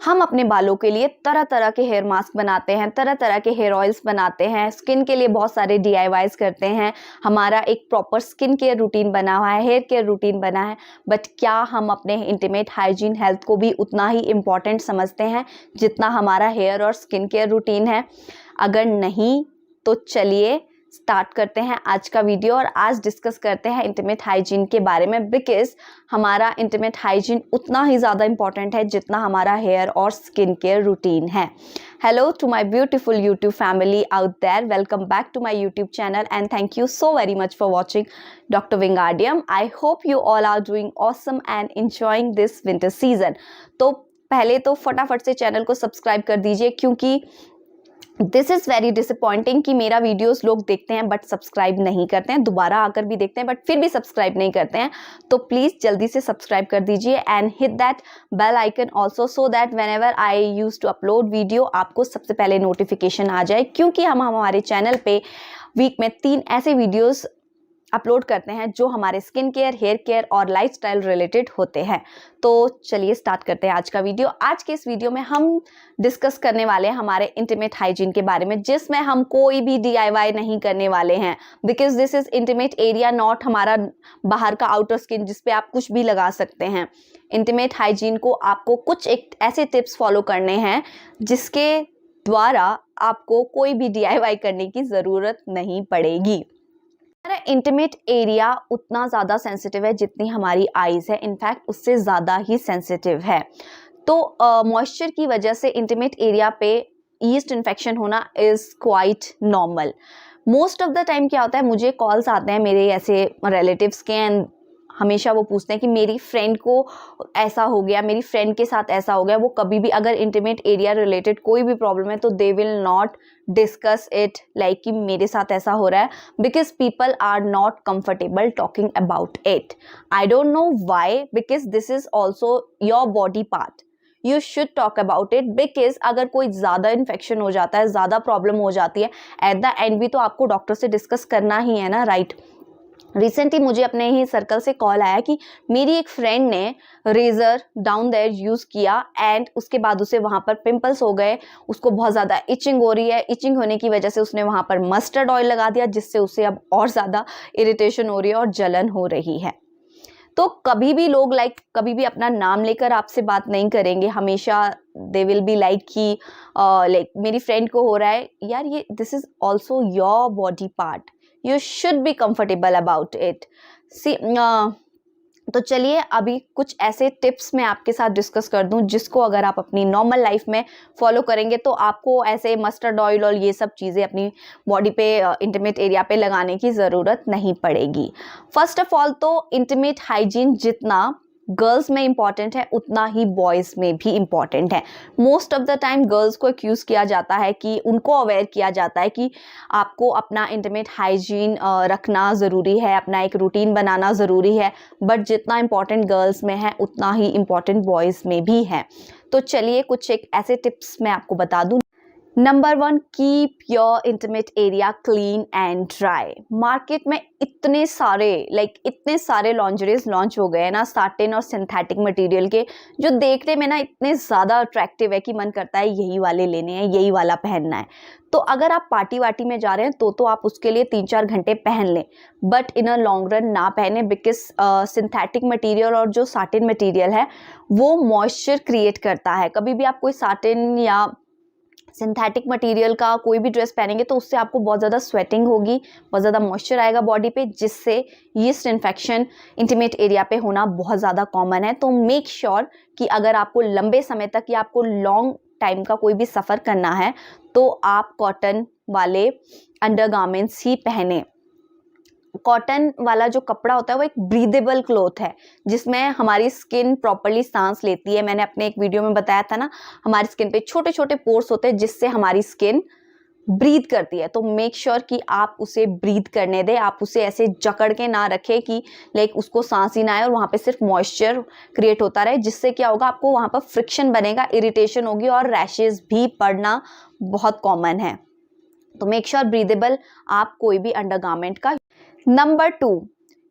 हम अपने बालों के लिए तरह तरह के हेयर मास्क बनाते हैं, तरह तरह के हेयर ऑयल्स बनाते हैं, स्किन के लिए बहुत सारे DIYs करते हैं, हमारा एक प्रॉपर स्किन केयर रूटीन बना हुआ है, हेयर केयर रूटीन बना है। बट क्या हम अपने इंटीमेट हाइजीन हेल्थ को भी उतना ही इम्पॉर्टेंट समझते हैं जितना हमारा हेयर और स्किन केयर रूटीन है? अगर नहीं तो चलिए स्टार्ट करते हैं आज का वीडियो और आज डिस्कस करते हैं इंटीमेट हाइजीन के बारे में, बिकॉज हमारा इंटीमेट हाइजीन उतना ही ज़्यादा इंपॉर्टेंट है जितना हमारा हेयर और स्किन केयर रूटीन है। Hello to my beautiful YouTube family out there, welcome back to my YouTube channel and thank you so very much for watching doctor Wingardium. I hope you all are doing awesome and enjoying this winter season. तो पहले तो फटाफट से channel को subscribe कर दीजिए, क्योंकि this is very disappointing कि मेरा वीडियोस लोग देखते हैं बट सब्सक्राइब नहीं करते हैं, दोबारा आकर भी देखते हैं बट फिर भी सब्सक्राइब नहीं करते हैं। तो प्लीज़ जल्दी से सब्सक्राइब कर दीजिए and hit that bell icon also, so that whenever I use to upload video आपको सबसे पहले नोटिफिकेशन आ जाए, क्योंकि हम हमारे चैनल पे वीक में 3 ऐसे वीडियोज़ अपलोड करते हैं जो हमारे स्किन केयर, हेयर केयर और लाइफस्टाइल रिलेटेड होते हैं। तो चलिए स्टार्ट करते हैं आज का वीडियो। आज के इस वीडियो में हम डिस्कस करने वाले हैं हमारे इंटीमेट हाइजीन के बारे में, जिसमें हम कोई भी DIY नहीं करने वाले हैं, because this is intimate area, not हमारा बाहर का आउटर स्किन जिस पे आप कुछ भी लगा सकते हैं। इंटीमेट हाइजीन को आपको कुछ एक ऐसे टिप्स फॉलो करने हैं जिसके द्वारा आपको कोई भी DIY करने की ज़रूरत नहीं पड़ेगी। हमारा इंटीमेट एरिया उतना ज़्यादा सेंसिटिव है जितनी हमारी आईज़ है, इनफैक्ट उससे ज़्यादा ही सेंसिटिव है। तो मॉइस्चर की वजह से इंटीमेट एरिया पे ईस्ट इन्फेक्शन होना is quite normal. Most of the time क्या होता है, मुझे कॉल्स आते हैं मेरे ऐसे रिलेटिव्स के एंड हमेशा वो पूछते हैं कि मेरी फ्रेंड को ऐसा हो गया, मेरी फ्रेंड के साथ ऐसा हो गया। वो कभी भी अगर इंटीमेट एरिया रिलेटेड कोई भी प्रॉब्लम है तो they will not discuss it like कि मेरे साथ ऐसा हो रहा है, because people are not comfortable talking about it. I don't know why, because this is also your body part, you should talk about it. Because अगर कोई ज़्यादा इन्फेक्शन हो जाता है, ज़्यादा प्रॉब्लम हो जाती है, एट द एंड भी तो आपको डॉक्टर से डिस्कस करना ही है ना, राइट? रिसेंटली मुझे अपने ही सर्कल से कॉल आया कि मेरी एक फ्रेंड ने रेज़र डाउन देयर यूज़ किया एंड उसके बाद उसे वहाँ पर पिंपल्स हो गए, उसको बहुत ज़्यादा इचिंग हो रही है। इचिंग होने की वजह से उसने वहाँ पर मस्टर्ड ऑयल लगा दिया, जिससे उसे अब और ज़्यादा इरिटेशन हो रही है और जलन हो रही है। तो कभी भी लोग कभी भी अपना नाम लेकर आपसे बात नहीं करेंगे, हमेशा दे विल बी लाइक कि मेरी फ्रेंड को हो रहा है। यार, ये this is also your body part, you should be comfortable about it. See, तो चलिए अभी कुछ ऐसे टिप्स मैं आपके साथ डिस्कस कर दूं जिसको अगर आप अपनी नॉर्मल लाइफ में फॉलो करेंगे तो आपको ऐसे मस्टर्ड ऑयल और ये सब चीज़ें अपनी बॉडी पे, इंटीमेट एरिया पे लगाने की ज़रूरत नहीं पड़ेगी। फर्स्ट ऑफ ऑल तो इंटीमेट हाइजीन जितना गर्ल्स में इम्पॉर्टेंट है उतना ही बॉयज़ में भी इम्पॉर्टेंट है। Most of the time girls को एक्यूज़ किया जाता है कि उनको अवेयर किया जाता है कि आपको अपना इंटीमेट हाइजीन रखना ज़रूरी है, अपना एक रूटीन बनाना ज़रूरी है, बट जितना इम्पॉर्टेंट गर्ल्स में है उतना ही इम्पॉर्टेंट बॉयज़ में भी है। तो चलिए कुछ एक ऐसे टिप्स मैं आपको बता दूँ। Number 1, keep your intimate area clean and dry. Market में इतने सारे लॉन्जरीज लॉन्च हो गए हैं ना, साटिन और सिंथेटिक मटेरियल के, जो देखने में ना इतने ज़्यादा अट्रैक्टिव है कि मन करता है यही वाले लेने हैं, यही वाला पहनना है। तो अगर आप पार्टी वार्टी में जा रहे हैं तो आप उसके लिए 3-4 घंटे पहन लें, but in a long run ना पहने, बिकॉज सिंथेटिक मटेरियल और जो साटिन मटेरियल है वो मॉइस्चर क्रिएट करता है। कभी भी आप कोई साटिन या सिंथेटिक मटेरियल का कोई भी ड्रेस पहनेंगे तो उससे आपको बहुत ज़्यादा स्वेटिंग होगी, बहुत ज़्यादा मॉइस्चर आएगा बॉडी पे, जिससे यीस्ट इन्फेक्शन इंटीमेट एरिया पे होना बहुत ज़्यादा कॉमन है। तो मेक श्योर कि अगर आपको लंबे समय तक या आपको लॉन्ग टाइम का कोई भी सफ़र करना है तो आप कॉटन वाले अंडरगारमेंट्स ही पहने। कॉटन वाला जो कपड़ा होता है वो एक ब्रीदेबल क्लॉथ है जिसमें हमारी स्किन प्रॉपरली सांस लेती है। मैंने अपने एक वीडियो में बताया था ना, हमारी स्किन पे छोटे छोटे पोर्स होते हैं जिससे हमारी स्किन ब्रीथ करती है। तो मेक श्योर कि आप उसे ब्रीथ करने दें, आप उसे ऐसे जकड़ के ना रखें कि उसको सांस ही ना आए और वहाँ पे सिर्फ मॉइस्चर क्रिएट होता रहे, जिससे क्या होगा, आपको वहाँ पर फ्रिक्शन बनेगा, इरिटेशन होगी और रैशेज भी पड़ना बहुत कॉमन है। तो मेक श्योर ब्रीदेबल आप कोई भी अंडरगारमेंट का। Number 2,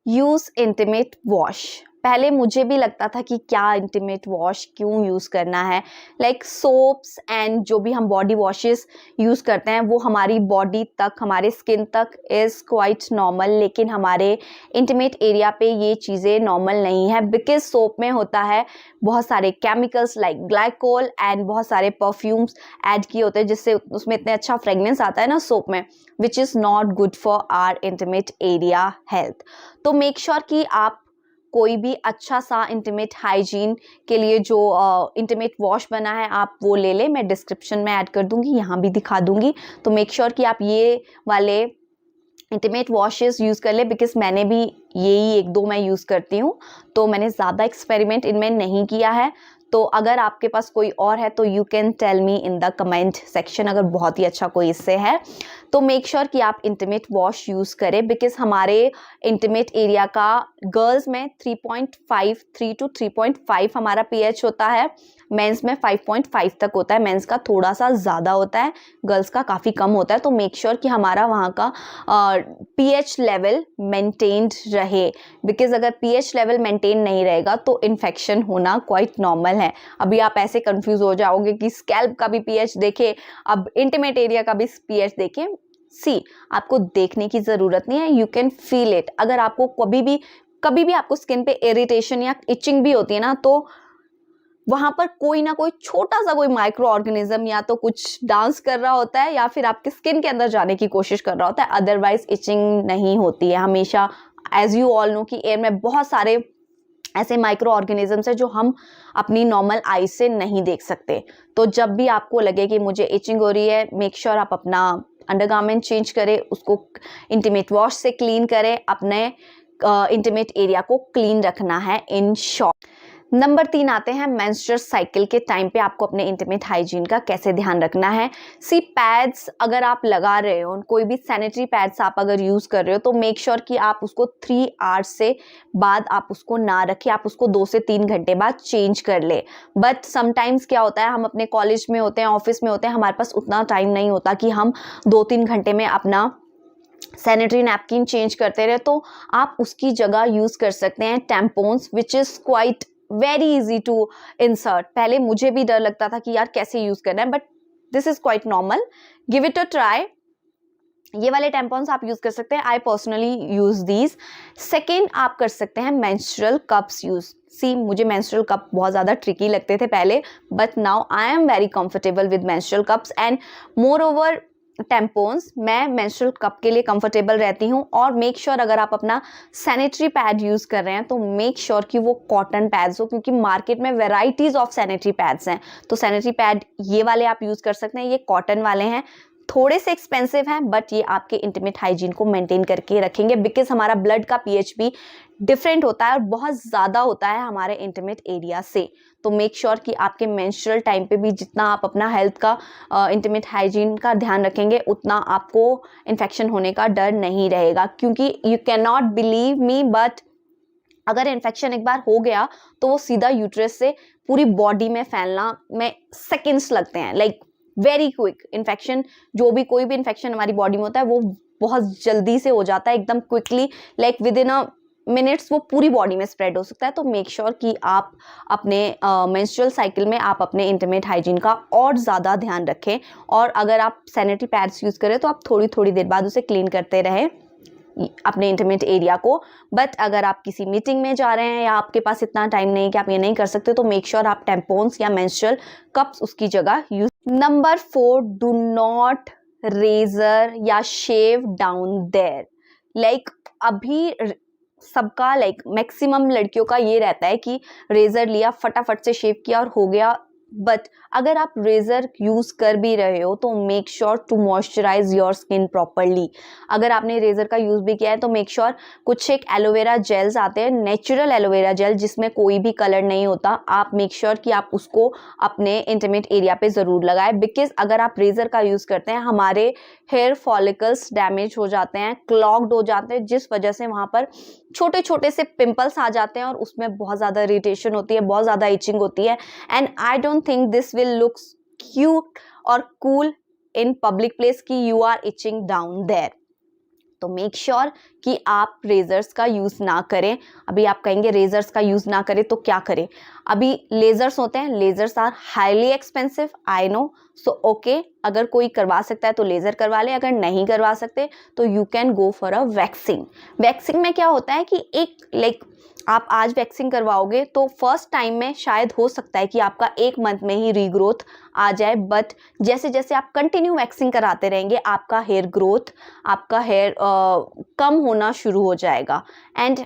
use intimate wash. पहले मुझे भी लगता था कि क्या इंटीमेट वॉश क्यों यूज़ करना है, लाइक सोप्स एंड जो भी हम बॉडी वॉशेस यूज़ करते हैं वो हमारी बॉडी तक, हमारे स्किन तक इज़ क्वाइट नॉर्मल, लेकिन हमारे इंटीमेट एरिया पे ये चीज़ें नॉर्मल नहीं है, बिकॉज सोप में होता है बहुत सारे केमिकल्स लाइक ग्लाइकोल एंड बहुत सारे परफ्यूम्स ऐड किए होते हैं, जिससे उसमें इतने अच्छा फ्रेगनेंस आता है ना सोप में, which is not good for our intimate area health. तो मेक श्योर कि आप कोई भी अच्छा सा इंटीमेट हाइजीन के लिए जो इंटीमेट वॉश बना है आप वो ले लें, मैं डिस्क्रिप्शन में ऐड कर दूंगी, यहाँ भी दिखा दूंगी। तो मेक श्योर कि आप ये वाले इंटीमेट वॉशेस यूज़ कर ले, बिकॉज मैंने भी यही 1-2 मैं यूज़ करती हूँ, तो मैंने ज़्यादा एक्सपेरिमेंट इनमें नहीं किया है। तो अगर आपके पास कोई और है तो you can tell me in the comment section, अगर बहुत ही अच्छा कोई इससे है तो मेक श्योर कि आप इंटीमेट वॉश यूज़ करें, बिकॉज हमारे इंटीमेट एरिया का गर्ल्स में 3 to 3.5 हमारा पीएच होता है, मेंस में 5.5 तक होता है। मेंस का थोड़ा सा ज़्यादा होता है, गर्ल्स का काफ़ी कम होता है। तो मेक श्योर कि हमारा वहाँ का पीएच लेवल मेंटेन्ड रहे, बिकॉज अगर पीएच लेवल मेंटेन नहीं रहेगा तो इन्फेक्शन होना क्वाइट नॉर्मल है। अभी आप ऐसे कंफ्यूज हो जाओगे कि स्कैल्प का भी पीएच देखे, अब इंटीमेट एरिया का भी पीएच देखे। आपको देखने की ज़रूरत नहीं है, यू कैन फील इट। अगर आपको कभी भी आपको स्किन पे इरिटेशन या इचिंग भी होती है ना, तो वहां पर कोई ना कोई छोटा सा कोई माइक्रो ऑर्गेनिज्म या तो कुछ डांस कर रहा होता है या फिर आपके स्किन के अंदर जाने की कोशिश कर रहा होता है, अदरवाइज इचिंग नहीं होती है हमेशा। एज यू ऑल नो कि एयर में बहुत सारे ऐसे माइक्रो ऑर्गेनिजम्स है जो हम अपनी नॉर्मल आई से नहीं देख सकते। तो जब भी आपको लगे कि मुझे इचिंग हो रही है, मेक श्योर आप अपना अंडरगारमेंट चेंज करें, उसको इंटीमेट वॉश से क्लीन करें, अपने इंटीमेट एरिया को क्लीन रखना है इन शॉर्ट। नंबर 3 आते हैं मेंस्ट्रुअल साइकिल के टाइम पे आपको अपने इंटीमेट हाइजीन का कैसे ध्यान रखना है। पैड्स अगर आप लगा रहे हो, कोई भी सैनिटरी पैड्स आप अगर यूज़ कर रहे हो, तो मेक श्योर कि आप उसको 3 आवर्स से बाद आप उसको ना रखें, आप उसको 2 से 3 घंटे बाद चेंज कर ले। बट समटाइम्स क्या होता है, हम अपने कॉलेज में होते हैं, ऑफिस में होते हैं, हमारे पास उतना टाइम नहीं होता कि हम 2-3 घंटे में अपना सैनिटरी नैपकिन चेंज करते रहे। तो आप उसकी जगह यूज़ कर सकते हैं tampons, which is quite very easy to insert. पहले मुझे भी डर लगता था कि यार कैसे यूज करना है, but this is quite normal, give it a try. ये वाले टैम्पॉन्स आप यूज कर सकते हैं, I personally use these. Second आप कर सकते हैं मेंस्ट्रुअल कप्स यूज। मुझे मेंस्ट्रुअल कप बहुत ज़्यादा ट्रिकी लगते थे पहले, but now I am very comfortable with menstrual cups and more over tampons. मैं मेंस्ट्रुअल कप के लिए कंफर्टेबल रहती हूँ। और मेक श्योर अगर आप अपना सैनिटरी पैड यूज़ कर रहे हैं तो मेक श्योर कि वो कॉटन पैड्स हो, क्योंकि मार्केट में वेराइटीज़ ऑफ सैनिटरी पैड्स हैं। तो सैनिटरी पैड ये वाले आप यूज़ कर सकते हैं, ये कॉटन वाले हैं, थोड़े से एक्सपेंसिव हैं, बट ये आपके इंटीमेट हाइजीन को मेंटेन करके रखेंगे, बिकॉज हमारा ब्लड का पीएच भी डिफरेंट होता है और बहुत ज़्यादा होता है हमारे इंटीमेट एरिया से। तो मेक श्योर कि आपके मेंस्ट्रुअल टाइम पे भी जितना आप अपना हेल्थ का इंटीमेट हाइजीन का ध्यान रखेंगे, उतना आपको इन्फेक्शन होने का डर नहीं रहेगा। क्योंकि you can not believe me, but अगर इन्फेक्शन एक बार हो गया तो वो सीधा यूट्रस से पूरी बॉडी में फैलना में सेकेंड्स लगते हैं, लाइक वेरी क्विक। इन्फेक्शन कोई भी इन्फेक्शन हमारी बॉडी में होता है वो बहुत जल्दी से हो जाता है, एकदम quickly, like with in a minutes वो पूरी बॉडी में स्प्रेड हो सकता है। तो मेक श्योर कि आप अपने मेंस्ट्रुअल साइकिल में आप अपने इंटीमेट हाइजीन का और ज़्यादा ध्यान रखें। और अगर आप सैनिटरी पैड्स यूज़ करें तो आप थोड़ी थोड़ी देर बाद उसे क्लीन करते रहें अपने इंटीमेट एरिया को। बट अगर आप किसी मीटिंग में जा रहे हैं या आपके पास इतना टाइम नहीं कि आप ये नहीं कर सकते, तो मेक श्योर आप टैम्पोन्स या मेंस्ट्रुअल कप्स उसकी जगह use. Number 4, do not razor या शेव डाउन देयर। लाइक अभी सबका मैक्सिमम लड़कियों का ये रहता है कि रेजर लिया, फटाफट से शेव किया और हो गया। बट अगर आप रेजर यूज कर भी रहे हो तो make sure to moisturise your skin properly. अगर आपने रेजर का यूज भी किया है तो मेक श्योर कुछ एक एलोवेरा जेल्स आते हैं, नेचुरल एलोवेरा जेल जिसमें कोई भी कलर नहीं होता, आप मेक श्योर कि आप उसको अपने इंटीमेट एरिया पे जरूर लगाएं। बिकॉज अगर आप रेजर का यूज करते हैं, हमारे हेयर फॉलिकल्स डैमेज हो जाते हैं, क्लॉग्ड हो जाते हैं, जिस वजह से वहां पर छोटे छोटे से पिंपल्स आ जाते हैं और उसमें बहुत ज़्यादा इरिटेशन होती है, बहुत ज़्यादा इचिंग होती है। And I don't think this will look cute और कूल इन पब्लिक प्लेस कि you are itching down there. तो मेक श्योर कि आप रेजर्स का यूज़ ना करें। अभी आप कहेंगे रेजर्स का यूज़ ना करें तो क्या करें? अभी लेज़र्स होते हैं, lasers are highly expensive, I know, so okay, अगर कोई करवा सकता है तो लेज़र करवा ले, अगर नहीं करवा सकते तो you can go for a waxing. Waxing में क्या होता है कि एक आप आज वैक्सिंग करवाओगे तो फर्स्ट टाइम में शायद हो सकता है कि आपका 1 मंथ में ही रीग्रोथ आ जाए, बट जैसे जैसे आप कंटिन्यू वैक्सिंग कराते रहेंगे आपका हेयर ग्रोथ, आपका हेयर कम होना शुरू हो जाएगा। एंड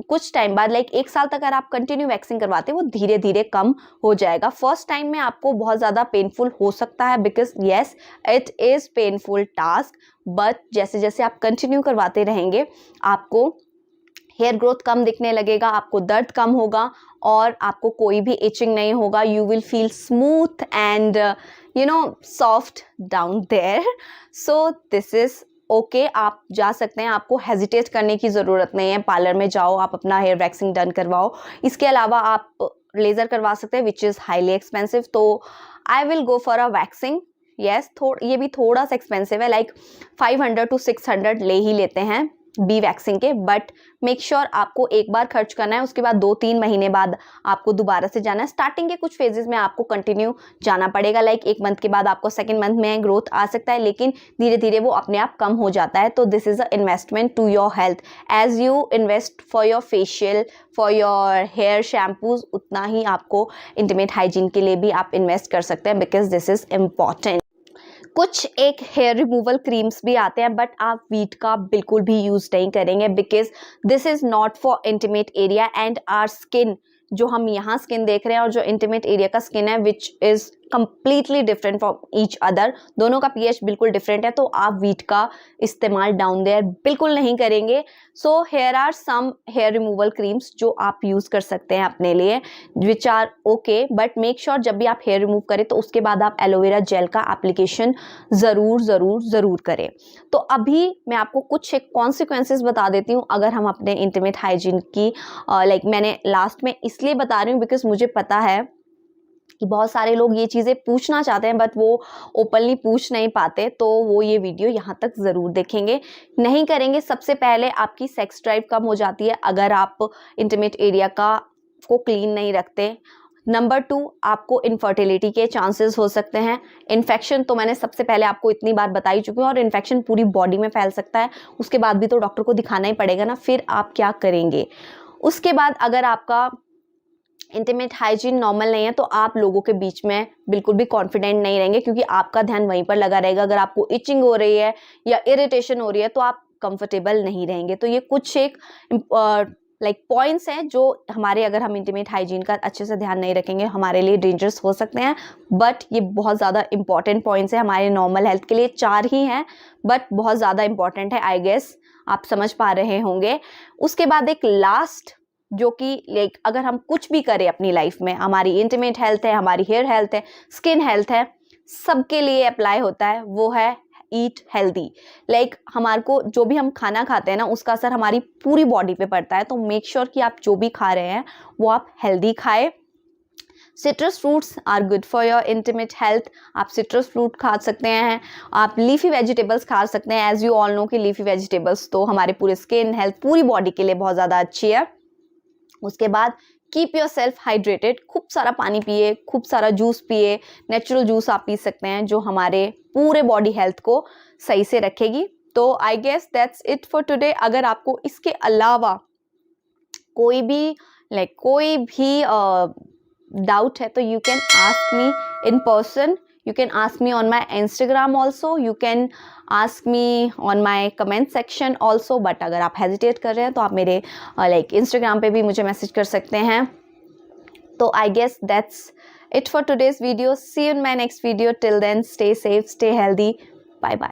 कुछ टाइम बाद 1 साल तक अगर आप कंटिन्यू वैक्सिंग करवाते हैं वो धीरे धीरे कम हो जाएगा। फर्स्ट टाइम में आपको बहुत ज़्यादा पेनफुल हो सकता है, because yes it is painful task, but जैसे जैसे आप कंटिन्यू करवाते रहेंगे आपको हेयर ग्रोथ कम दिखने लगेगा, आपको दर्द कम होगा और आपको कोई भी इचिंग नहीं होगा। You will feel smooth and soft down there. So this is okay, आप जा सकते हैं, आपको हेजिटेट करने की ज़रूरत नहीं है। पार्लर में जाओ, आप अपना हेयर वैक्सिंग डन करवाओ। इसके अलावा आप लेज़र करवा सकते हैं विच इज़ हाईली एक्सपेंसिव, तो I will go for a waxing. Yes, ये भी थोड़ा सा एक्सपेंसिव है, 500 to 600 ले ही लेते हैं बी वैक्सिंग के, बट मेक श्योर आपको एक बार खर्च करना है, उसके बाद 2-3 महीने बाद आपको दोबारा से जाना है। स्टार्टिंग के कुछ फेजेस में आपको कंटिन्यू जाना पड़ेगा, 1 मंथ के बाद आपको सेकेंड मंथ में ग्रोथ आ सकता है, लेकिन धीरे धीरे वो अपने आप कम हो जाता है। तो this is a investment to your health, as you invest for your facial, for your hair shampoos, उतना ही आपको इंटीमेट हाइजीन के लिए भी आप इन्वेस्ट कर सकते हैं, बिकॉज दिस इज़ इम्पॉर्टेंट। कुछ एक हेयर रिमूवल क्रीम्स भी आते हैं, बट आप वीट का बिल्कुल भी यूज़ नहीं करेंगे, because this is not for intimate area and our skin. जो हम यहाँ स्किन देख रहे हैं और जो इंटीमेट एरिया का स्किन है which is completely different from each other, दोनों का पीएच बिल्कुल डिफरेंट है, तो आप वीट का इस्तेमाल डाउन देयर बिल्कुल नहीं करेंगे। So here are some hair removal creams जो आप यूज़ कर सकते हैं अपने लिए, which are okay, but make sure जब भी आप हेयर रिमूव करें तो उसके बाद आप एलोवेरा जेल का एप्लीकेशन ज़रूर करें। तो अभी मैं आपको कुछ एक कॉन्सिक्वेंसेस बता देती हूँ अगर हम अपने इंटीमेट हाइजीन की मैंने लास्ट में इसलिए बता रही हूँ बिकॉज मुझे पता है कि बहुत सारे लोग ये चीज़ें पूछना चाहते हैं बट वो ओपनली पूछ नहीं पाते, तो वो ये वीडियो यहाँ तक ज़रूर देखेंगे। नहीं करेंगे, सबसे पहले आपकी सेक्स ड्राइव कम हो जाती है अगर आप इंटीमेट एरिया को क्लीन नहीं रखते। नंबर 2, आपको इनफर्टिलिटी के चांसेस हो सकते हैं। इन्फेक्शन तो मैंने सबसे पहले आपको इतनी बार बता ही चुकी हूँ, और इन्फेक्शन पूरी बॉडी में फैल सकता है, उसके बाद भी तो डॉक्टर को दिखाना ही पड़ेगा ना, फिर आप क्या करेंगे। उसके बाद अगर आपका इंटीमेट हाइजीन नॉर्मल नहीं है तो आप लोगों के बीच में बिल्कुल भी कॉन्फिडेंट नहीं रहेंगे, क्योंकि आपका ध्यान वहीं पर लगा रहेगा। अगर आपको इचिंग हो रही है या इरिटेशन हो रही है तो आप कंफर्टेबल नहीं रहेंगे। तो ये कुछ एक पॉइंट्स हैं जो हमारे, अगर हम इंटीमेट हाइजीन का अच्छे से ध्यान नहीं रखेंगे, हमारे लिए डेंजरस हो सकते हैं, बट ये बहुत ज़्यादा इंपॉर्टेंट पॉइंट्स हैं हमारे नॉर्मल हेल्थ के लिए। 4 ही हैं बट बहुत ज़्यादा इंपॉर्टेंट है, आई गेस आप समझ पा रहे होंगे। उसके बाद एक लास्ट, जो कि अगर हम कुछ भी करें अपनी लाइफ में, हमारी इंटीमेट हेल्थ है, हमारी हेयर हेल्थ है, स्किन हेल्थ है, सबके लिए अप्लाई होता है, वो है ईट हेल्दी। हमारे को जो भी हम खाना खाते हैं ना, उसका असर हमारी पूरी बॉडी पे पड़ता है, तो मेक श्योर कि आप जो भी खा रहे हैं वो आप हेल्दी खाएं। Citrus fruits are good for your intimate health, आप सिट्रस फ्रूट खा सकते हैं, आप लीफी वेजिटेबल्स खा सकते हैं। एज यू ऑल नो कि लीफी वेजिटेबल्स तो हमारे पूरे स्किन हेल्थ, पूरी बॉडी के लिए बहुत ज़्यादा अच्छी है। उसके बाद कीप योर सेल्फ हाइड्रेटेड, खूब सारा पानी पिए, खूब सारा जूस पिए, नेचुरल जूस आप पी सकते हैं जो हमारे पूरे बॉडी हेल्थ को सही से रखेगी। तो I guess that's it for today. अगर आपको इसके अलावा कोई भी डाउट है तो you can ask me in person, you can ask me on my Instagram also, you can ask me on my comment section also, but अगर आप hesitate कर रहे हैं तो आप मेरे Instagram पे भी मुझे मैसेज कर सकते हैं। तो I guess that's it for today's video. See you in my next video. Till then, stay safe, stay healthy. Bye bye.